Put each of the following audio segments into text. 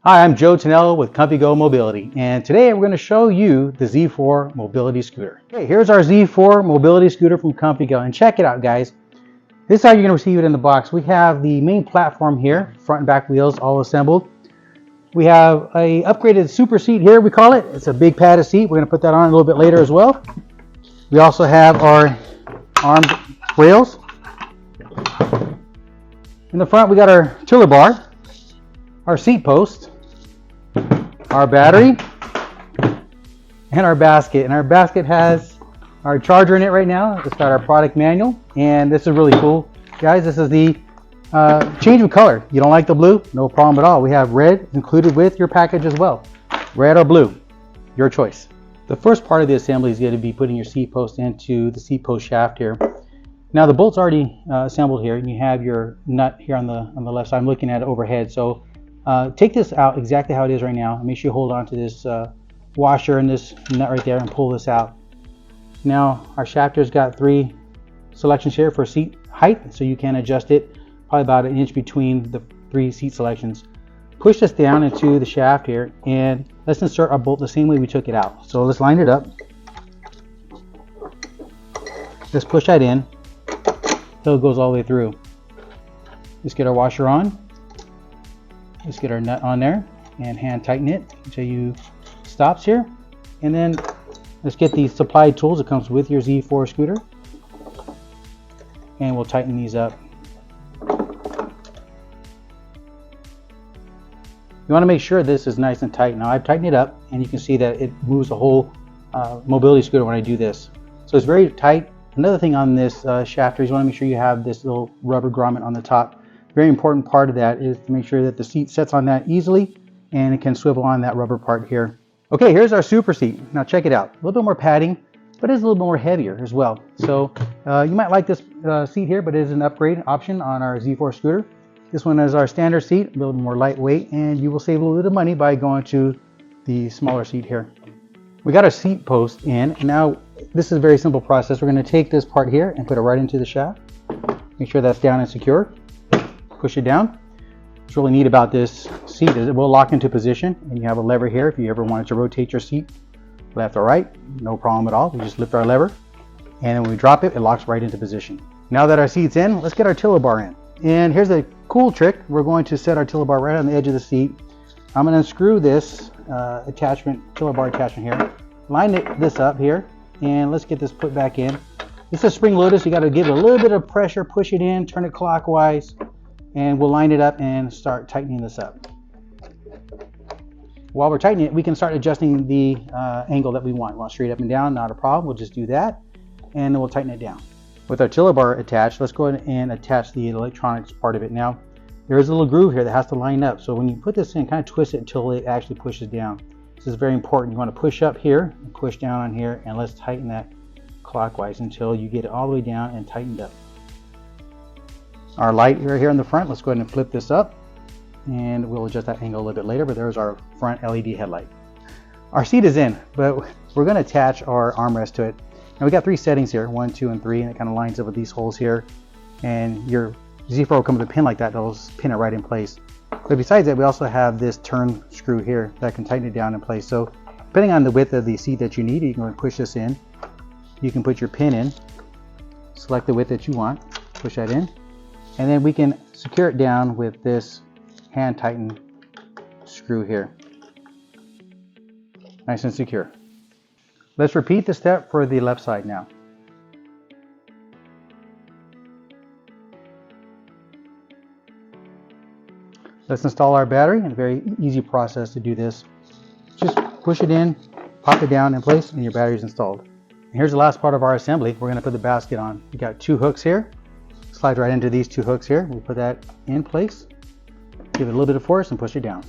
Hi, I'm Joe Tonello with ComfyGo Mobility, and today we're going to show you the Z4 mobility scooter. Okay, here's our Z4 mobility scooter from ComfyGo, and check it out, guys. This is how you're going to receive it in the box. We have the main platform here, front and back wheels all assembled. We have a upgraded super seat here, we call it. It's a big padded seat. We're going to put that on a little bit later as well. We also have our arm rails. In the front, we got our tiller bar, our seat post, our battery, and our basket. And our basket has our charger in it right now. It's got our product manual, and this is really cool, guys. This is the change of color. You don't like the blue? No problem at all. We have red included with your package as well. Red or blue, your choice. The first part of the assembly is going to be putting your seat post into the seat post shaft here. Now the bolt's already assembled here, and you have your nut here on the left side. I'm looking at it overhead, so take this out exactly how it is right now. Make sure you hold on to this washer and this nut right there and pull this out. Now our shafter's got 3 selections here for seat height, so you can adjust it probably about 1 inch between the 3 seat selections. Push this down into the shaft here, and let's insert our bolt the same way we took it out. So let's line it up. Let's push that in till it goes all the way through. Let's get our washer on. Let's get our nut on there and hand tighten it until you stops here. And then let's get the supplied tools that comes with your Z4 scooter, and we'll tighten these up. You want to make sure this is nice and tight. Now I've tightened it up, and you can see that it moves the whole mobility scooter when I do this. So it's very tight. Another thing on this shafter is you want to make sure you have this little rubber grommet on the top. Very important part of that is to make sure that the seat sets on that easily, and it can swivel on that rubber part here. Okay, here's our super seat. Now check it out. A little bit more padding, but it's a little bit more heavier as well. So you might like this seat here, but it is an upgrade option on our Z4 scooter. This one is our standard seat, a little more lightweight, and you will save a little bit of money by going to the smaller seat here. We got our seat post in, and now this is a very simple process. We're going to take this part here and put it right into the shaft. Make sure that's down and secure. Push it down. What's really neat about this seat is it will lock into position, and you have a lever here if you ever wanted to rotate your seat left or right. No problem at all. We just lift our lever, and when we drop it, it locks right into position. Now that our seat's in, let's get our tiller bar in. And here's a cool trick. We're going to set our tiller bar right on the edge of the seat. I'm going to unscrew this tiller bar attachment here. Line this up here, and let's get this put back in. This is spring loaded, so you got to give it a little bit of pressure, push it in, turn it clockwise, and we'll line it up and start tightening this up. While we're tightening it, we can start adjusting the angle that we want. We want straight up and down, not a problem. We'll just do that, and then we'll tighten it down. With our tiller bar attached, let's go ahead and attach the electronics part of it. Now, there is a little groove here that has to line up. So when you put this in, kind of twist it until it actually pushes down. This is very important. You want to push up here and push down on here, and let's tighten that clockwise until you get it all the way down and tightened up. Our light right here in the front, let's go ahead and flip this up, and we'll adjust that angle a little bit later, but there's our front LED headlight. Our seat is in, but we're going to attach our armrest to it. Now we got 3 settings here, 1, 2, and 3, and it kind of lines up with these holes here, and your Z4 will come with a pin like that that'll pin it right in place. But besides that, we also have this turn screw here that can tighten it down in place. So depending on the width of the seat that you need, you can push this in. You can put your pin in, select the width that you want, push that in, and then we can secure it down with this hand tighten screw here. Nice and secure. Let's repeat the step for the left side now. Let's install our battery, and a very easy process to do this. Just push it in, pop it down in place, and your battery is installed. And here's the last part of our assembly. We're going to put the basket on. We got 2 hooks here. Slide right into these 2 hooks here. We'll put that in place. Give it a little bit of force and push it down.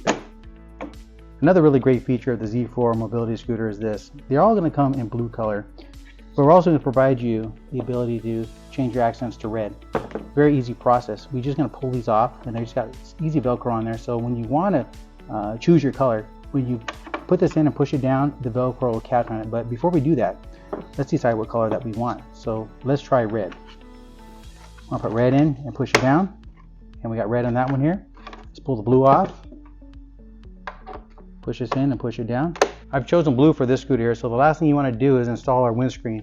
Another really great feature of the Z4 mobility scooter is this. They're all going to come in blue color, but we're also going to provide you the ability to change your accents to red. Very easy process. We're just going to pull these off, and they just got easy Velcro on there. So when you want to choose your color, when you put this in and push it down, the Velcro will catch on it. But before we do that, let's decide what color that we want. So let's try red. I'll put red in and push it down, and we got red on that one here. Let's pull the blue off. Push this in and push it down. I've chosen blue for this scooter here, so the last thing you want to do is install our windscreen.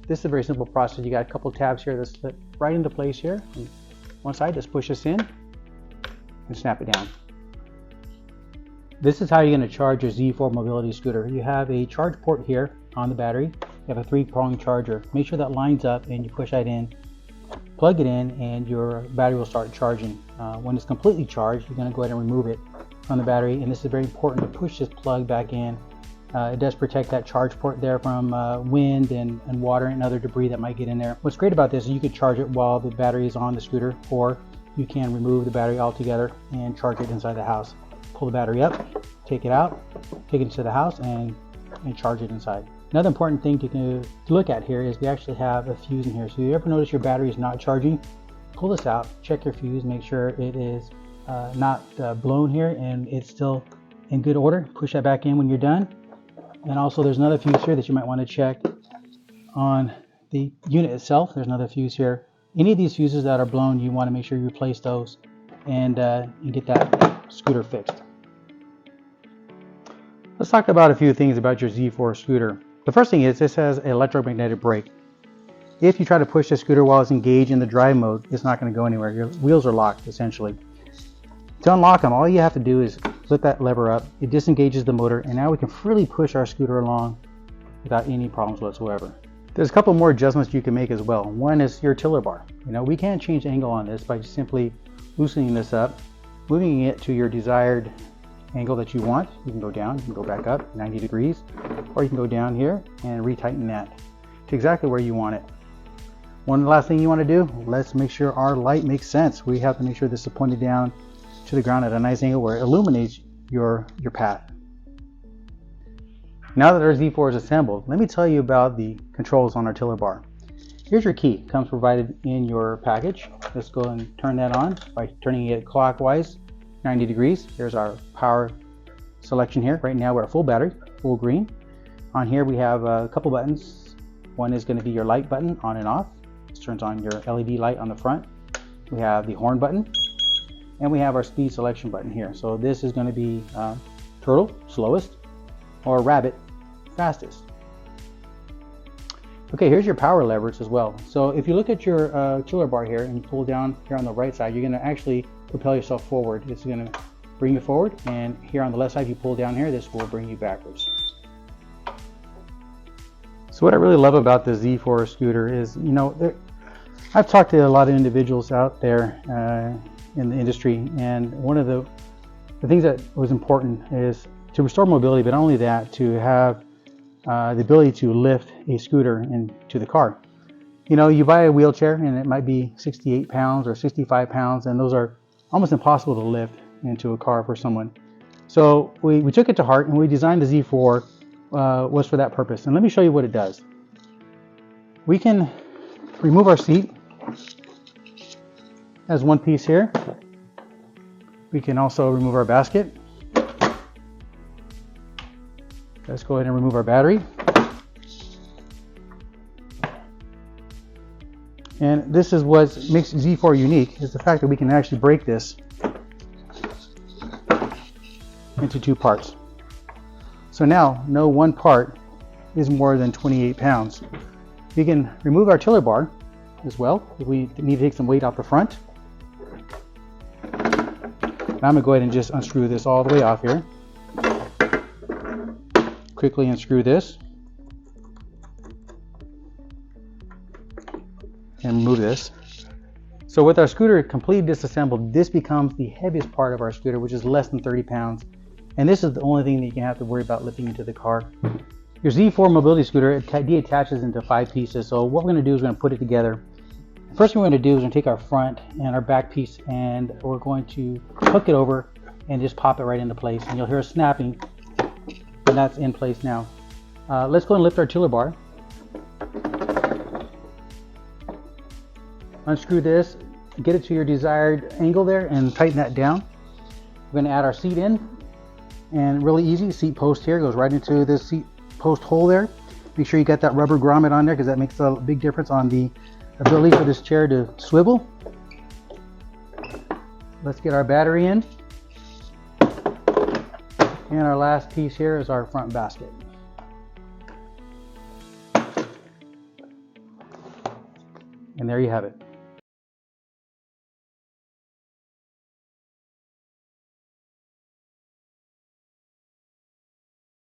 This is a very simple process. You got a couple tabs here that slip right into place here. On one side, just push this in and snap it down. This is how you're going to charge your Z4 mobility scooter. You have a charge port here on the battery. You have a 3-prong charger. Make sure that lines up and you push that in, plug it in, and your battery will start charging. When it's completely charged, you're going to go ahead and remove it from the battery, and this is very important to push this plug back in. It does protect that charge port there from wind and water and other debris that might get in there. What's great about this is you can charge it while the battery is on the scooter, or you can remove the battery altogether and charge it inside the house. Pull the battery up, take it out, take it to the house, and charge it inside. Another important thing to look at here is we actually have a fuse in here. So if you ever notice your battery is not charging, pull this out, check your fuse, make sure it is not blown here and it's still in good order. Push that back in when you're done. And also there's another fuse here that you might want to check on the unit itself. There's another fuse here. Any of these fuses that are blown, you want to make sure you replace those and get that scooter fixed. Let's talk about a few things about your Z4 scooter. The first thing is this has an electromagnetic brake. If you try to push the scooter while it's engaged in the drive mode, it's not going to go anywhere. Your wheels are locked essentially. To unlock them, all you have to do is flip that lever up. It disengages the motor, and now we can freely push our scooter along without any problems whatsoever. There's a couple more adjustments you can make as well. One is your tiller bar. We can't change the angle on this by just simply loosening this up, moving it to your desired angle that you want. You can go down, you can go back up 90 degrees, or you can go down here and retighten that to exactly where you want it. One last thing you want to do, let's make sure our light makes sense. We have to make sure this is pointed down to the ground at a nice angle where it illuminates your path. Now that our Z4 is assembled, let me tell you about the controls on our tiller bar. Here's your key. It comes provided in your package. Let's go and turn that on by turning it clockwise 90 degrees. Here's our power selection here. Right now we're at full battery, full green. On here we have a couple buttons. One is going to be your light button, on and off. This turns on your LED light on the front. We have the horn button, and we have our speed selection button here. So this is going to be turtle, slowest, or rabbit, fastest. Okay, here's your power levers as well. So if you look at your tiller bar here and you pull down here on the right side, you're going to actually propel yourself forward. It's going to bring you forward, and here on the left side, if you pull down here, this will bring you backwards. So what I really love about the Z4 scooter is, I've talked to a lot of individuals out there in the industry, and one of the things that was important is to restore mobility, but not only that, to have the ability to lift a scooter into the car. You buy a wheelchair and it might be 68 pounds or 65 pounds, and those are almost impossible to lift into a car for someone. So we took it to heart, and we designed the Z4 was for that purpose. And let me show you what it does. We can remove our seat as one piece here. We can also remove our basket. Let's go ahead and remove our battery. And this is what makes Z4 unique, is the fact that we can actually break this into two parts. So now, no one part is more than 28 pounds. We can remove our tiller bar as well if we need to take some weight off the front. Now I'm going to go ahead and just unscrew this all the way off here. Quickly unscrew this and remove this. So with our scooter completely disassembled, this becomes the heaviest part of our scooter, which is less than 30 pounds. And this is the only thing that you can have to worry about lifting into the car. Your Z4 mobility scooter deattaches into 5 pieces. So what we're going to do is we're going to put it together. First thing we're going to do is we're going to take our front and our back piece, and we're going to hook it over and just pop it right into place. And you'll hear a snapping, and that's in place now. Let's go and lift our tiller bar. Unscrew this, get it to your desired angle there, and tighten that down. We're going to add our seat in, and really easy, seat post here goes right into this seat post hole there. Make sure you got that rubber grommet on there, because that makes a big difference on the ability for this chair to swivel. Let's get our battery in. And our last piece here is our front basket. And there you have it.